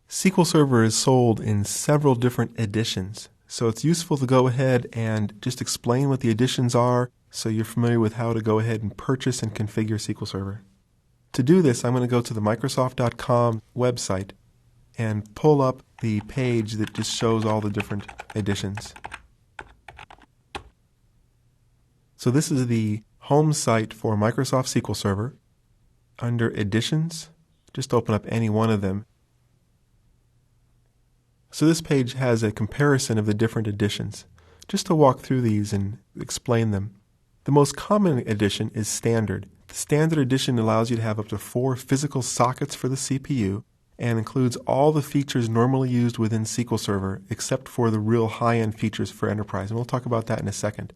SQL Server is sold in several different editions, so it's useful to go ahead and just explain what the editions are so you're familiar with how to go ahead and purchase and configure SQL Server. To do this, I'm going to go to the Microsoft.com website and pull up the page that just shows all the different editions. So this is the home site for Microsoft SQL Server. Under Editions, just open up any one of them. So this page has a comparison of the different editions. Just to walk through these and explain them. The most common edition is Standard. The Standard edition allows you to have up to 4 physical sockets for the CPU and includes all the features normally used within SQL Server except for the real high-end features for Enterprise, and we'll talk about that in a second.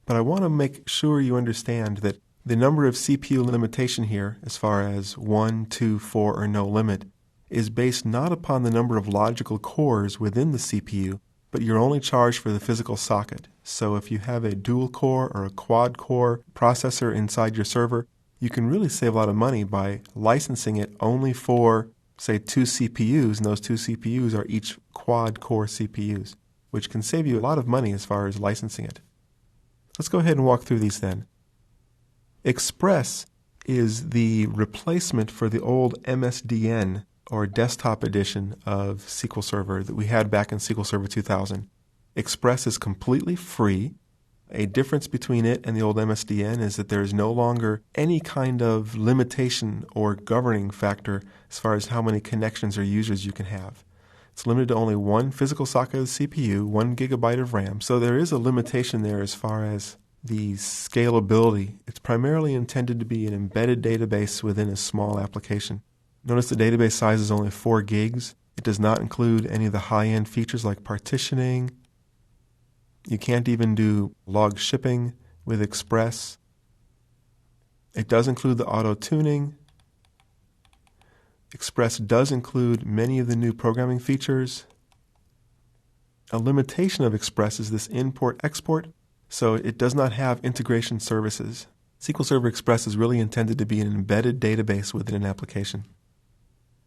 But I want to make sure you understand that the number of CPU limitation here, as far as 1, 2, 4, or no limit, is based not upon the number of logical cores within the CPU, but you're only charged for the physical socket. So if you have a dual core or a quad core processor inside your server, you can really save a lot of money by licensing it only for, say, 2 CPUs, and those 2 CPUs are each quad core CPUs, which can save you a lot of money as far as licensing it. Let's go ahead and walk through these then. Express is the replacement for the old MSDN or desktop edition of SQL Server that we had back in SQL Server 2000. Express is completely free. A difference between it and the old MSDN is that there is no longer any kind of limitation or governing factor as far as how many connections or users you can have. It's limited to only 1 physical socket of the CPU, 1 gigabyte of RAM, so there is a limitation there as far as the scalability. It's primarily intended to be an embedded database within a small application. Notice the database size is only 4 gigs. It does not include any of the high-end features like partitioning. You can't even do log shipping with Express. It does include the auto-tuning. Express does include many of the new programming features. A limitation of Express is this import-export, so it does not have integration services. SQL Server Express is really intended to be an embedded database within an application.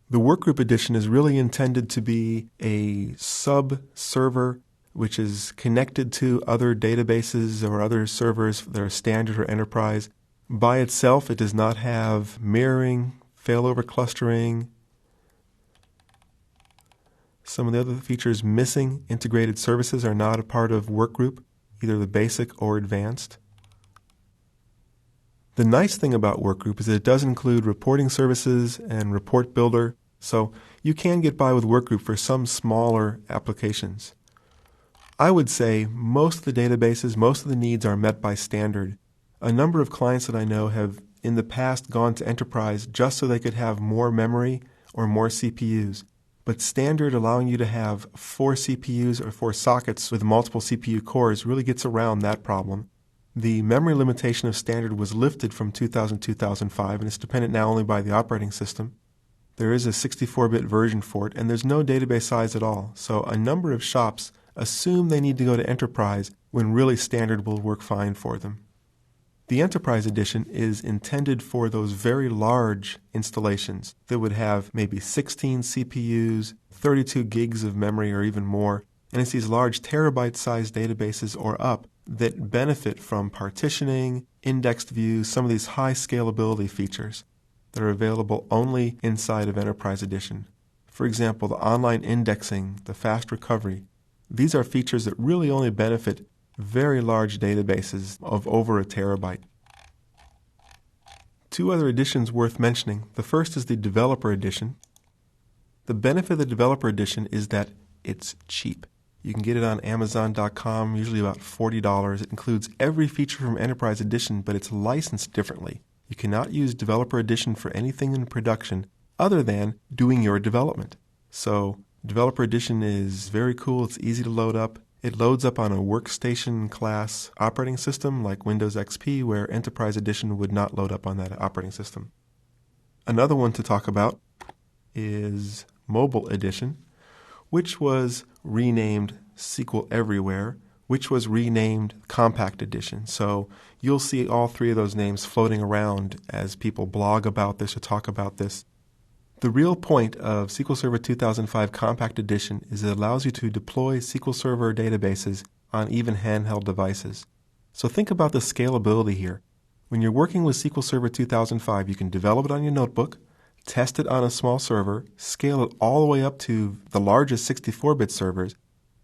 The Workgroup Edition is really intended to be a sub-server which is connected to other databases or other servers that are standard or enterprise. By itself, it does not have mirroring, failover clustering. Some of the other features missing, integrated services, are not a part of Workgroup, either the basic or advanced. The nice thing about Workgroup is that it does include reporting services and report builder, so you can get by with Workgroup for some smaller applications. I would say most of the databases, most of the needs are met by Standard. A number of clients that I know have in the past gone to Enterprise just so they could have more memory or more CPUs. But Standard, allowing you to have 4 CPUs or 4 sockets with multiple CPU cores, really gets around that problem. The memory limitation of Standard was lifted from 2000-2005, and it's dependent now only by the operating system. There is a 64-bit version for it, and there's no database size at all. So a number of shops assume they need to go to Enterprise when really Standard will work fine for them. The Enterprise Edition is intended for those very large installations that would have maybe 16 CPUs, 32 gigs of memory or even more, and it's these large terabyte-sized databases or up that benefit from partitioning, indexed views, some of these high scalability features that are available only inside of Enterprise Edition. For example, the online indexing, the fast recovery. These are features that really only benefit very large databases of over a terabyte. 2 other editions worth mentioning. The first is the Developer Edition. The benefit of the Developer Edition is that it's cheap. You can get it on Amazon.com, usually about $40. It includes every feature from Enterprise Edition, but it's licensed differently. You cannot use Developer Edition for anything in production other than doing your development. So Developer Edition is very cool. It's easy to load up. It loads up on a workstation class operating system like Windows XP, where Enterprise Edition would not load up on that operating system. Another one to talk about is Mobile Edition, which was renamed SQL Everywhere, which was renamed Compact Edition. So you'll see all 3 of those names floating around as people blog about this or talk about this. The real point of SQL Server 2005 Compact Edition is it allows you to deploy SQL Server databases on even handheld devices. So think about the scalability here. When you're working with SQL Server 2005, you can develop it on your notebook, test it on a small server, scale it all the way up to the largest 64-bit servers.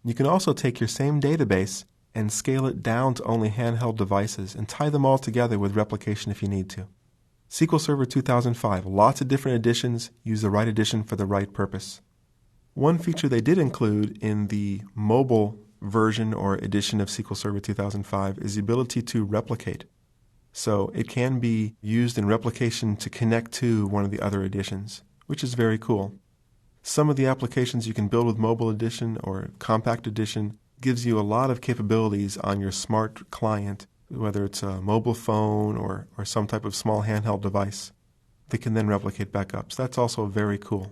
You can also take your same database and scale it down to only handheld devices and tie them all together with replication if you need to. SQL Server 2005, lots of different editions. Use the right edition for the right purpose. One feature they did include in the mobile version or edition of SQL Server 2005 is the ability to replicate. So it can be used in replication to connect to one of the other editions, which is very cool. Some of the applications you can build with Mobile Edition or Compact Edition gives you a lot of capabilities on your smart client, whether it's a mobile phone or some type of small handheld device that can then replicate back up. So that's also very cool.